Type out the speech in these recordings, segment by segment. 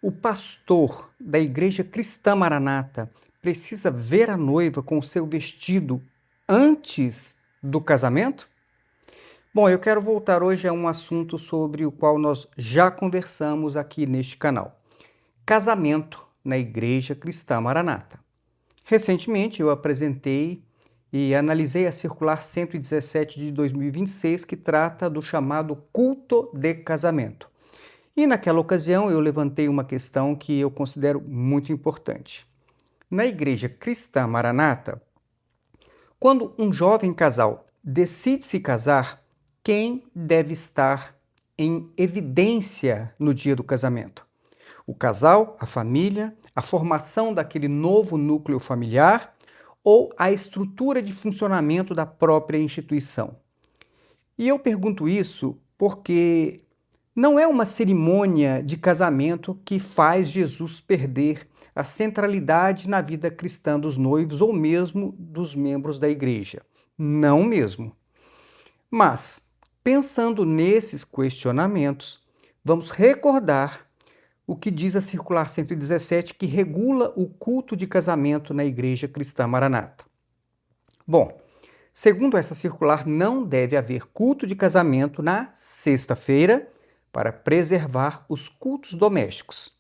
O pastor da Igreja Cristã Maranata precisa ver a noiva com o seu vestido antes do casamento? Bom, eu quero voltar hoje a um assunto sobre o qual nós já conversamos aqui neste canal: casamento na Igreja Cristã Maranata. Recentemente eu apresentei e analisei a Circular 117 de 2026, que trata do chamado culto de casamento. E naquela ocasião eu levantei uma questão que eu considero muito importante. Na Igreja Cristã Maranata, quando um jovem casal decide se casar, quem deve estar em evidência no dia do casamento? O casal, a família, a formação daquele novo núcleo familiar ou a estrutura de funcionamento da própria instituição? E eu pergunto isso porque não é uma cerimônia de casamento que faz Jesus perder a centralidade na vida cristã dos noivos ou mesmo dos membros da igreja. Não mesmo. Mas, pensando nesses questionamentos, vamos recordar o que diz a Circular 117, que regula o culto de casamento na Igreja Cristã Maranata. Bom, segundo essa circular, não deve haver culto de casamento na sexta-feira, para preservar os cultos domésticos.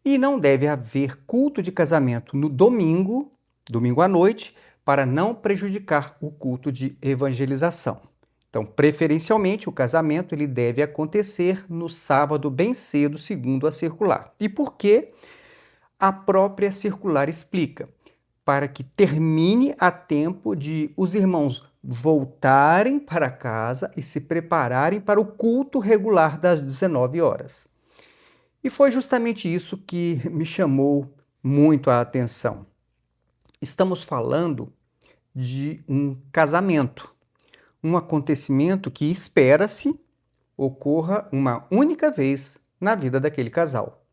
E não deve haver culto de casamento no domingo, domingo à noite, para não prejudicar o culto de evangelização. Então, preferencialmente, o casamento ele deve acontecer no sábado bem cedo, segundo a circular. E por que? A própria circular explica: para que termine a tempo de os irmãos voltarem para casa e se prepararem para o culto regular das 19 horas. E foi justamente isso que me chamou muito a atenção. Estamos falando de um casamento, um acontecimento que espera-se ocorra uma única vez na vida daquele casal.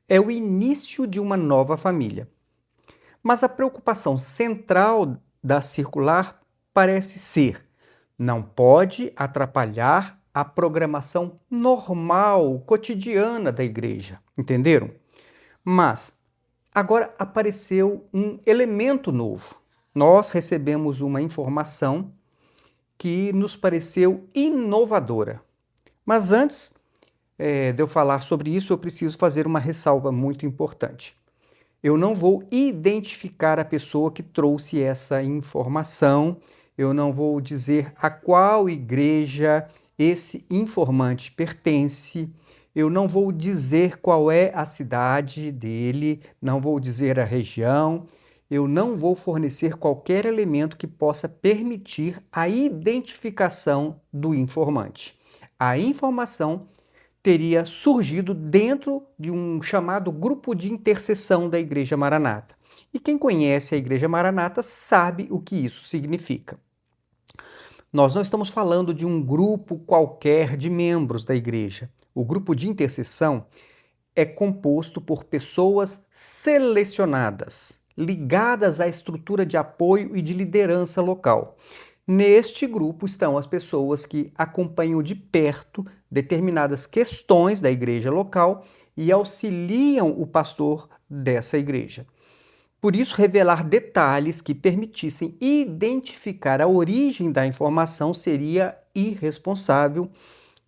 É o início de uma nova família. Mas a preocupação central da circular parece ser: não pode atrapalhar a programação normal, cotidiana da igreja. Entenderam? Mas agora apareceu um elemento novo. Nós recebemos uma informação que nos pareceu inovadora. Mas antes de eu falar sobre isso, eu preciso fazer uma ressalva muito importante. Eu não vou identificar a pessoa que trouxe essa informação, eu não vou dizer a qual igreja esse informante pertence, eu não vou dizer qual é a cidade dele, não vou dizer a região, eu não vou fornecer qualquer elemento que possa permitir a identificação do informante. A informação teria surgido dentro de um chamado grupo de intercessão da Igreja Maranata. E quem conhece a Igreja Maranata sabe o que isso significa. Nós não estamos falando de um grupo qualquer de membros da igreja. O grupo de intercessão é composto por pessoas selecionadas, ligadas à estrutura de apoio e de liderança local. Neste grupo estão as pessoas que acompanham de perto determinadas questões da igreja local e auxiliam o pastor dessa igreja. Por isso, revelar detalhes que permitissem identificar a origem da informação seria irresponsável,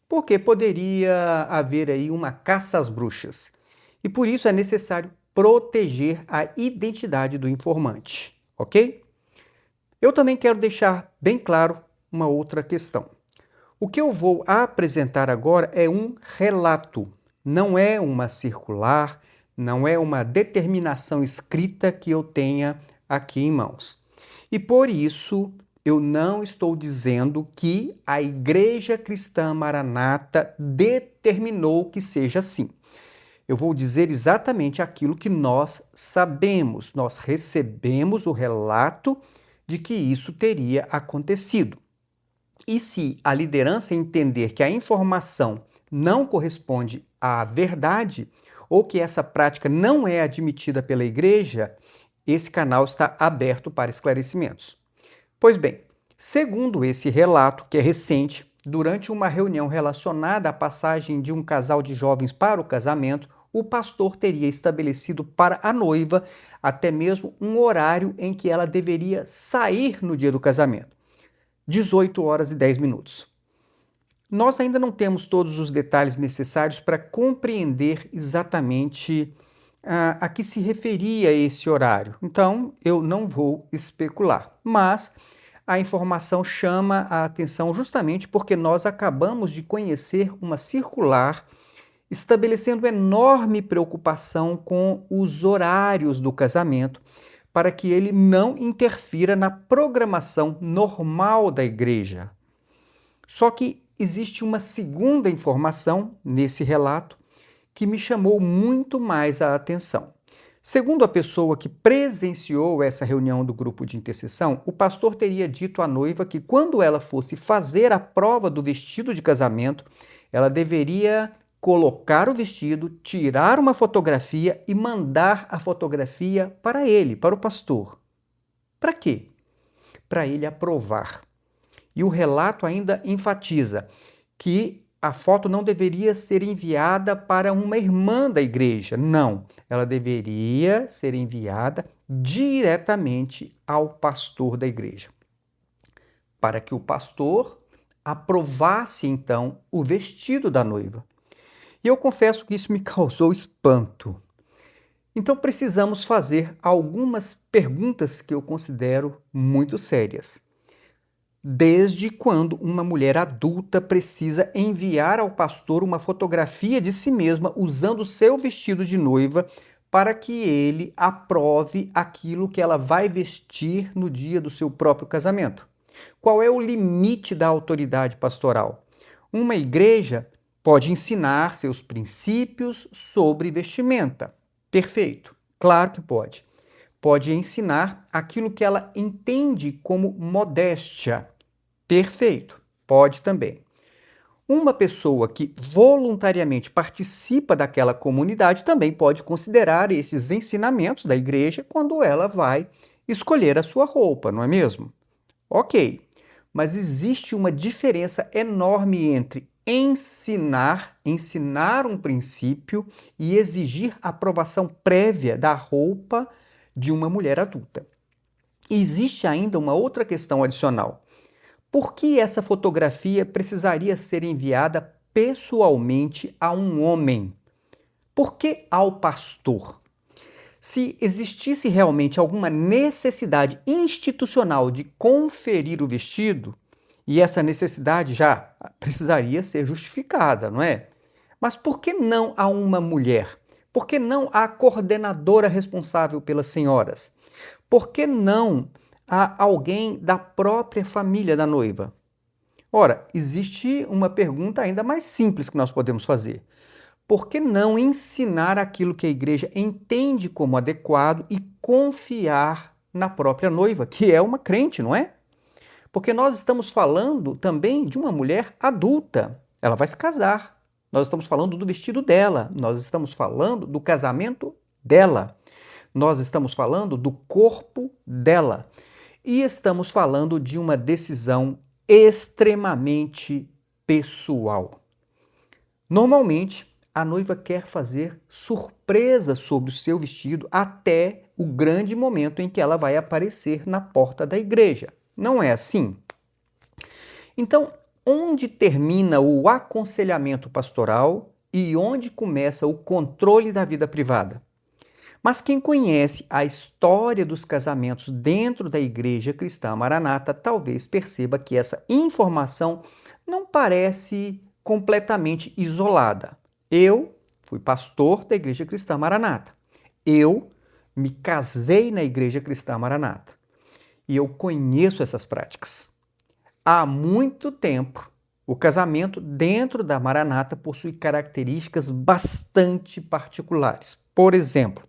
porque poderia haver aí uma caça às bruxas. E por isso é necessário proteger a identidade do informante, ok? Eu também quero deixar bem claro uma outra questão. O que eu vou apresentar agora é um relato, não é uma circular, não é uma determinação escrita que eu tenha aqui em mãos. E por isso eu não estou dizendo que a Igreja Cristã Maranata determinou que seja assim. Eu vou dizer exatamente aquilo que nós sabemos. Nós recebemos o relato de que isso teria acontecido. E se a liderança entender que a informação não corresponde à verdade ou que essa prática não é admitida pela igreja, esse canal está aberto para esclarecimentos. Pois bem, segundo esse relato, que é recente, durante uma reunião relacionada à passagem de um casal de jovens para o casamento, o pastor teria estabelecido para a noiva até mesmo um horário em que ela deveria sair no dia do casamento. 18 horas e 10 minutos. Nós ainda não temos todos os detalhes necessários para compreender exatamente a que se referia esse horário. Então, eu não vou especular, mas a informação chama a atenção justamente porque nós acabamos de conhecer uma circular estabelecendo enorme preocupação com os horários do casamento para que ele não interfira na programação normal da igreja. Só que existe uma segunda informação nesse relato que me chamou muito mais a atenção. Segundo a pessoa que presenciou essa reunião do grupo de intercessão, o pastor teria dito à noiva que quando ela fosse fazer a prova do vestido de casamento, ela deveria colocar o vestido, tirar uma fotografia e mandar a fotografia para ele, para o pastor. Para quê? Para ele aprovar. E o relato ainda enfatiza que a foto não deveria ser enviada para uma irmã da igreja. Não, ela deveria ser enviada diretamente ao pastor da igreja, para que o pastor aprovasse então o vestido da noiva. E eu confesso que isso me causou espanto. Então precisamos fazer algumas perguntas que eu considero muito sérias. Desde quando uma mulher adulta precisa enviar ao pastor uma fotografia de si mesma usando seu vestido de noiva para que ele aprove aquilo que ela vai vestir no dia do seu próprio casamento? Qual é o limite da autoridade pastoral? Uma igreja pode ensinar seus princípios sobre vestimenta. Perfeito, claro que pode. Pode ensinar aquilo que ela entende como modéstia. Perfeito, pode também. Uma pessoa que voluntariamente participa daquela comunidade também pode considerar esses ensinamentos da igreja quando ela vai escolher a sua roupa, não é mesmo? Ok, mas existe uma diferença enorme entre ensinar um princípio e exigir aprovação prévia da roupa de uma mulher adulta. E existe ainda uma outra questão adicional. Por que essa fotografia precisaria ser enviada pessoalmente a um homem? Por que ao pastor? Se existisse realmente alguma necessidade institucional de conferir o vestido, e essa necessidade já precisaria ser justificada, não é? Mas por que não a uma mulher? Por que não a coordenadora responsável pelas senhoras? Por que não a alguém da própria família da noiva? Ora, existe uma pergunta ainda mais simples que nós podemos fazer. Por que não ensinar aquilo que a igreja entende como adequado e confiar na própria noiva, que é uma crente, não é? Porque nós estamos falando também de uma mulher adulta. Ela vai se casar. Nós estamos falando do vestido dela. Nós estamos falando do casamento dela. Nós estamos falando do corpo dela. E estamos falando de uma decisão extremamente pessoal. Normalmente, a noiva quer fazer surpresa sobre o seu vestido até o grande momento em que ela vai aparecer na porta da igreja. Não é assim? Então, onde termina o aconselhamento pastoral e onde começa o controle da vida privada? Mas quem conhece a história dos casamentos dentro da Igreja Cristã Maranata talvez perceba que essa informação não parece completamente isolada. Eu fui pastor da Igreja Cristã Maranata. Eu me casei na Igreja Cristã Maranata. E eu conheço essas práticas. Há muito tempo, o casamento dentro da Maranata possui características bastante particulares. Por exemplo,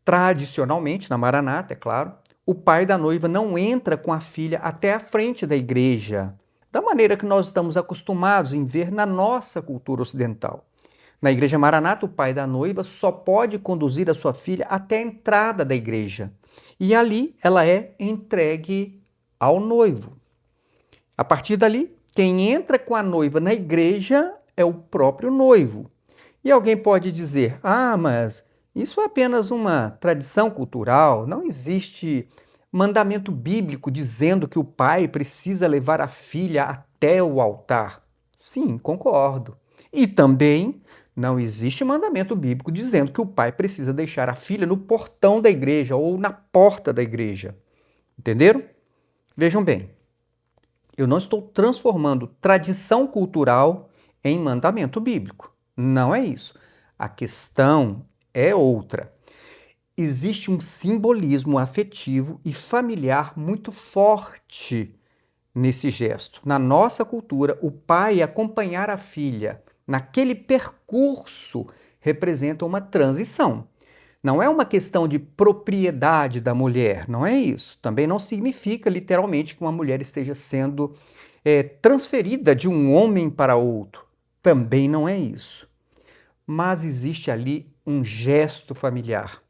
tradicionalmente, na Maranata, é claro, o pai da noiva não entra com a filha até a frente da igreja, da maneira que nós estamos acostumados em ver na nossa cultura ocidental. Na igreja Maranata, o pai da noiva só pode conduzir a sua filha até a entrada da igreja. E ali ela é entregue ao noivo. A partir dali, quem entra com a noiva na igreja é o próprio noivo. E alguém pode dizer: ah, mas isso é apenas uma tradição cultural, não existe mandamento bíblico dizendo que o pai precisa levar a filha até o altar. Sim, concordo. E também não existe mandamento bíblico dizendo que o pai precisa deixar a filha no portão da igreja ou na porta da igreja. Entenderam? Vejam bem, eu não estou transformando tradição cultural em mandamento bíblico. Não é isso. A questão é outra. Existe um simbolismo afetivo e familiar muito forte nesse gesto. Na nossa cultura, o pai acompanhar a filha naquele percurso representa uma transição. Não é uma questão de propriedade da mulher, não é isso. Também não significa literalmente que uma mulher esteja sendo transferida de um homem para outro. Também não é isso. Mas existe ali um gesto familiar.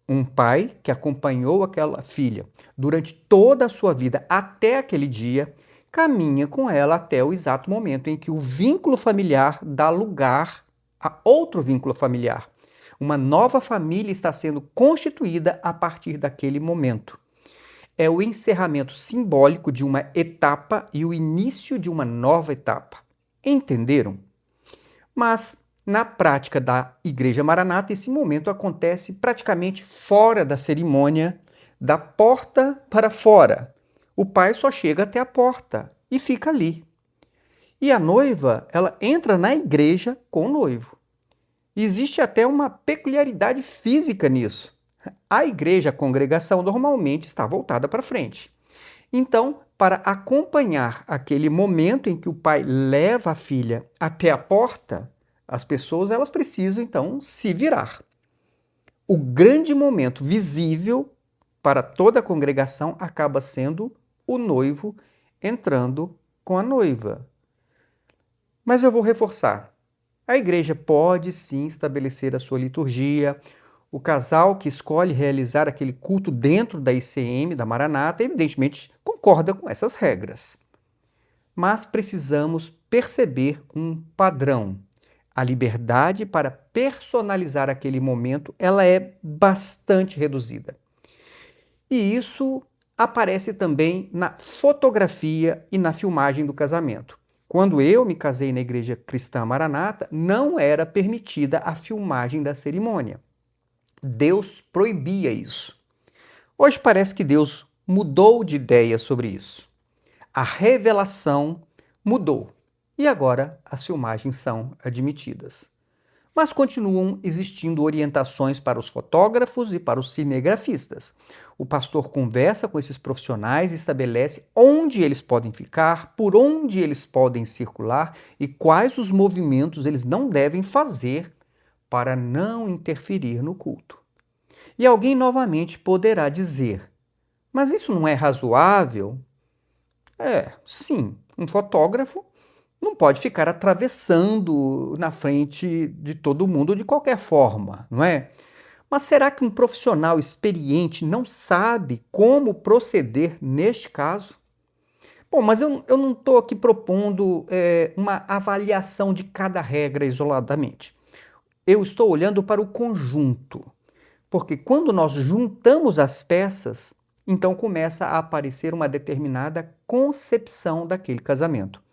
Um pai que acompanhou aquela filha durante toda a sua vida até aquele dia, caminha com ela até o exato momento em que o vínculo familiar dá lugar a outro vínculo familiar. Uma nova família está sendo constituída a partir daquele momento. É o encerramento simbólico de uma etapa e o início de uma nova etapa. Entenderam? Mas, na prática da Igreja Maranata, esse momento acontece praticamente fora da cerimônia, da porta para fora. O pai só chega até a porta e fica ali. E a noiva, ela entra na igreja com o noivo. Existe até uma peculiaridade física nisso. A igreja, a congregação, normalmente está voltada para frente. Então, para acompanhar aquele momento em que o pai leva a filha até a porta, as pessoas elas precisam então se virar. O grande momento visível para toda a congregação acaba sendo o noivo entrando com a noiva. Mas eu vou reforçar. A igreja pode sim estabelecer a sua liturgia. O casal que escolhe realizar aquele culto dentro da ICM, da Maranata, evidentemente concorda com essas regras. Mas precisamos perceber um padrão. A liberdade para personalizar aquele momento, ela é bastante reduzida. E isso aparece também na fotografia e na filmagem do casamento. Quando eu me casei na Igreja Cristã Maranata, não era permitida a filmagem da cerimônia. Deus proibia isso. Hoje parece que Deus mudou de ideia sobre isso. A revelação mudou e agora as filmagens são admitidas. Mas continuam existindo orientações para os fotógrafos e para os cinegrafistas. O pastor conversa com esses profissionais e estabelece onde eles podem ficar, por onde eles podem circular e quais os movimentos eles não devem fazer para não interferir no culto. E alguém novamente poderá dizer: mas isso não é razoável? Sim, um fotógrafo não pode ficar atravessando na frente de todo mundo de qualquer forma, não é? Mas será que um profissional experiente não sabe como proceder neste caso? Bom, mas eu não estou aqui propondo uma avaliação de cada regra isoladamente. Eu estou olhando para o conjunto, porque quando nós juntamos as peças, então começa a aparecer uma determinada concepção daquele casamento.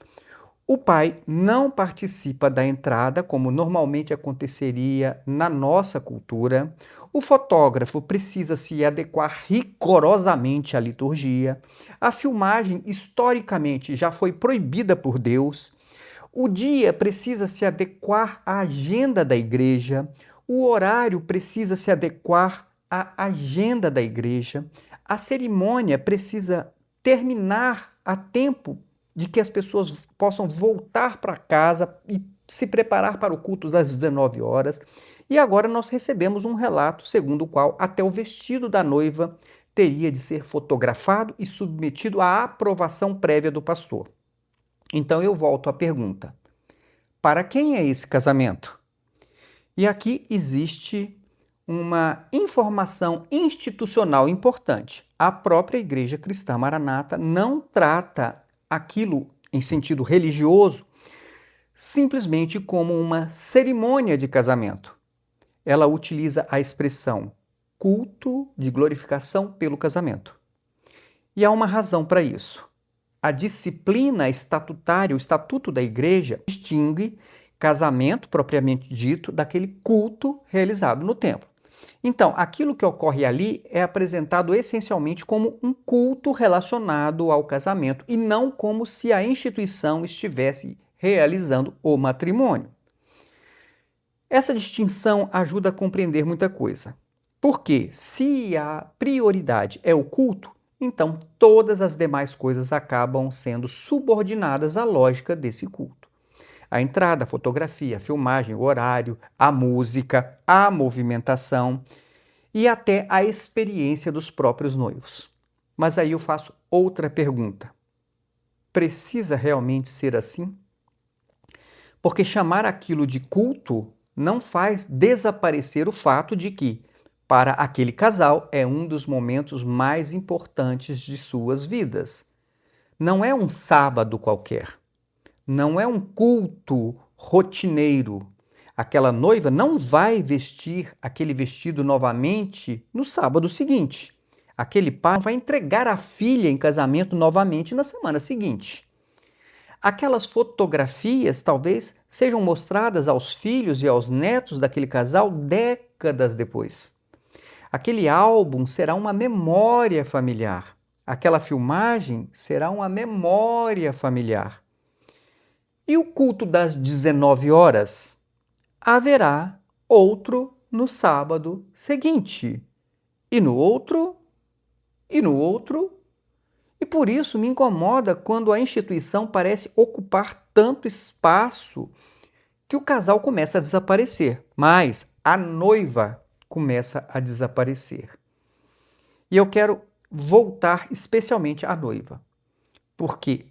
O pai não participa da entrada, como normalmente aconteceria na nossa cultura. O fotógrafo precisa se adequar rigorosamente à liturgia. A filmagem, historicamente, já foi proibida por Deus. O dia precisa se adequar à agenda da igreja. O horário precisa se adequar à agenda da igreja. A cerimônia precisa terminar a tempo de que as pessoas possam voltar para casa e se preparar para o culto das 19 horas. E agora nós recebemos um relato segundo o qual até o vestido da noiva teria de ser fotografado e submetido à aprovação prévia do pastor. Então eu volto à pergunta: para quem é esse casamento? E aqui existe uma informação institucional importante. A própria Igreja Cristã Maranata não trata aquilo em sentido religioso simplesmente como uma cerimônia de casamento. Ela utiliza a expressão culto de glorificação pelo casamento. E há uma razão para isso. A disciplina estatutária, o estatuto da igreja, distingue casamento propriamente dito daquele culto realizado no templo. Então, aquilo que ocorre ali é apresentado essencialmente como um culto relacionado ao casamento e não como se a instituição estivesse realizando o matrimônio. Essa distinção ajuda a compreender muita coisa. Porque se a prioridade é o culto, então todas as demais coisas acabam sendo subordinadas à lógica desse culto. A entrada, a fotografia, a filmagem, o horário, a música, a movimentação e até a experiência dos próprios noivos. Mas aí eu faço outra pergunta. Precisa realmente ser assim? Porque chamar aquilo de culto não faz desaparecer o fato de que, para aquele casal, é um dos momentos mais importantes de suas vidas. Não é um sábado qualquer. Não é um culto rotineiro. Aquela noiva não vai vestir aquele vestido novamente no sábado seguinte. Aquele pai vai entregar a filha em casamento novamente na semana seguinte. Aquelas fotografias talvez sejam mostradas aos filhos e aos netos daquele casal décadas depois. Aquele álbum será uma memória familiar. Aquela filmagem será uma memória familiar. E o culto das 19 horas? Haverá outro no sábado seguinte. E no outro, e no outro. E por isso me incomoda quando a instituição parece ocupar tanto espaço que o casal começa a desaparecer, mas a noiva começa a desaparecer. E eu quero voltar especialmente à noiva. Por quê?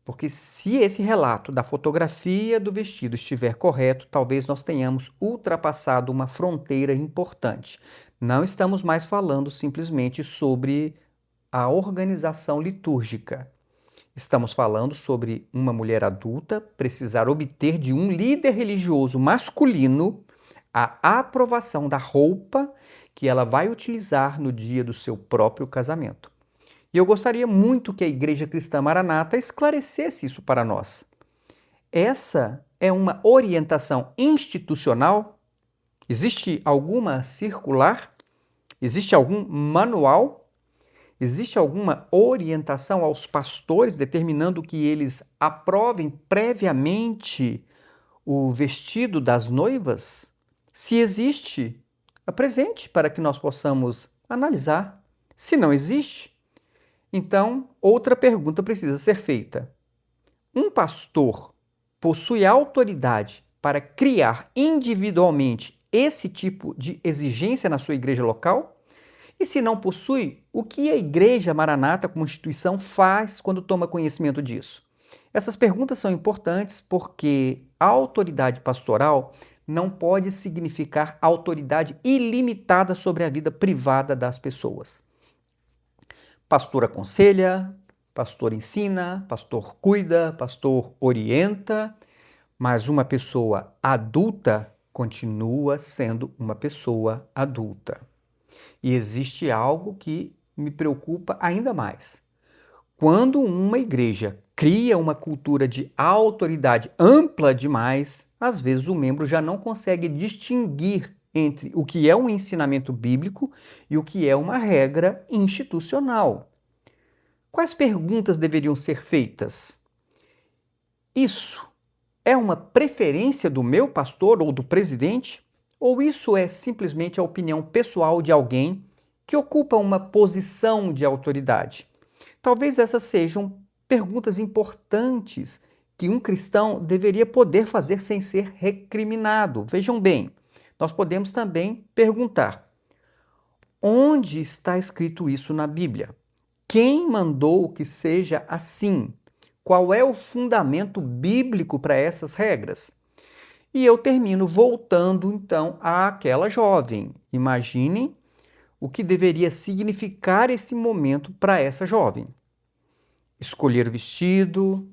Porque se esse relato da fotografia do vestido estiver correto, talvez nós tenhamos ultrapassado uma fronteira importante. Não estamos mais falando simplesmente sobre a organização litúrgica. Estamos falando sobre uma mulher adulta precisar obter de um líder religioso masculino a aprovação da roupa que ela vai utilizar no dia do seu próprio casamento. E eu gostaria muito que a Igreja Cristã Maranata esclarecesse isso para nós. Essa é uma orientação institucional? Existe alguma circular? Existe algum manual? Existe alguma orientação aos pastores determinando que eles aprovem previamente o vestido das noivas? Se existe, apresente para que nós possamos analisar. Se não existe, então outra pergunta precisa ser feita. Um pastor possui autoridade para criar individualmente esse tipo de exigência na sua igreja local? E se não possui, o que a Igreja Maranata como instituição faz quando toma conhecimento disso? Essas perguntas são importantes porque a autoridade pastoral não pode significar autoridade ilimitada sobre a vida privada das pessoas. Pastor aconselha, pastor ensina, pastor cuida, pastor orienta, mas uma pessoa adulta continua sendo uma pessoa adulta. E existe algo que me preocupa ainda mais. Quando uma igreja cria uma cultura de autoridade ampla demais, às vezes o membro já não consegue distinguir entre o que é um ensinamento bíblico e o que é uma regra institucional. Quais perguntas deveriam ser feitas? Isso é uma preferência do meu pastor ou do presidente? Ou isso é simplesmente a opinião pessoal de alguém que ocupa uma posição de autoridade? Talvez essas sejam perguntas importantes que um cristão deveria poder fazer sem ser recriminado. Vejam bem, nós podemos também perguntar: onde está escrito isso na Bíblia? Quem mandou que seja assim? Qual é o fundamento bíblico para essas regras? E eu termino voltando, então, àquela jovem. Imaginem o que deveria significar esse momento para essa jovem. Escolher o vestido,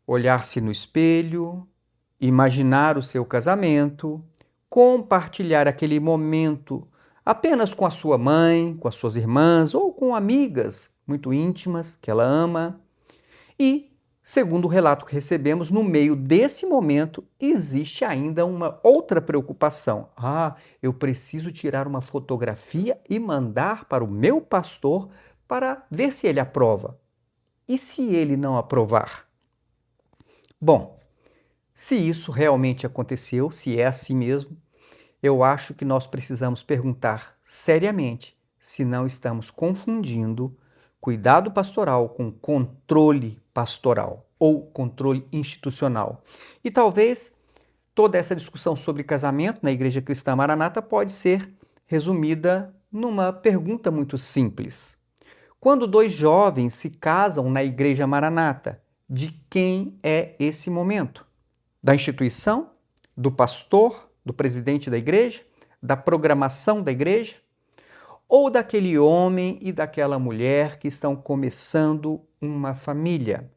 olhar-se no espelho, imaginar o seu casamento, compartilhar aquele momento apenas com a sua mãe, com as suas irmãs ou com amigas muito íntimas que ela ama. E, segundo o relato que recebemos, no meio desse momento existe ainda uma outra preocupação. Eu preciso tirar uma fotografia e mandar para o meu pastor para ver se ele aprova. E se ele não aprovar? Bom, se isso realmente aconteceu, se é assim mesmo, eu acho que nós precisamos perguntar seriamente se não estamos confundindo cuidado pastoral com controle pastoral ou controle institucional. E talvez toda essa discussão sobre casamento na Igreja Cristã Maranata pode ser resumida numa pergunta muito simples. Quando dois jovens se casam na Igreja Maranata, de quem é esse momento? Da instituição? Do pastor? Do presidente da igreja? Da programação da igreja? Ou daquele homem e daquela mulher que estão começando uma família?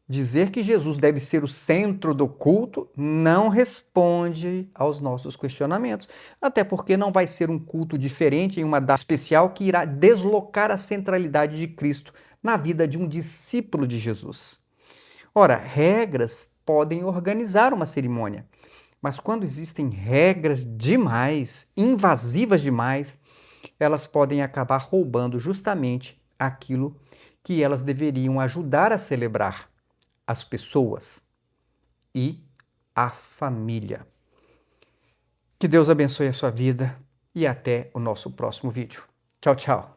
Dizer que Jesus deve ser o centro do culto não responde aos nossos questionamentos, até porque não vai ser um culto diferente em uma data especial que irá deslocar a centralidade de Cristo na vida de um discípulo de Jesus. Ora, regras podem organizar uma cerimônia, mas quando existem regras demais, invasivas demais, elas podem acabar roubando justamente aquilo que elas deveriam ajudar a celebrar: as pessoas e a família. Que Deus abençoe a sua vida e até o nosso próximo vídeo. Tchau, tchau.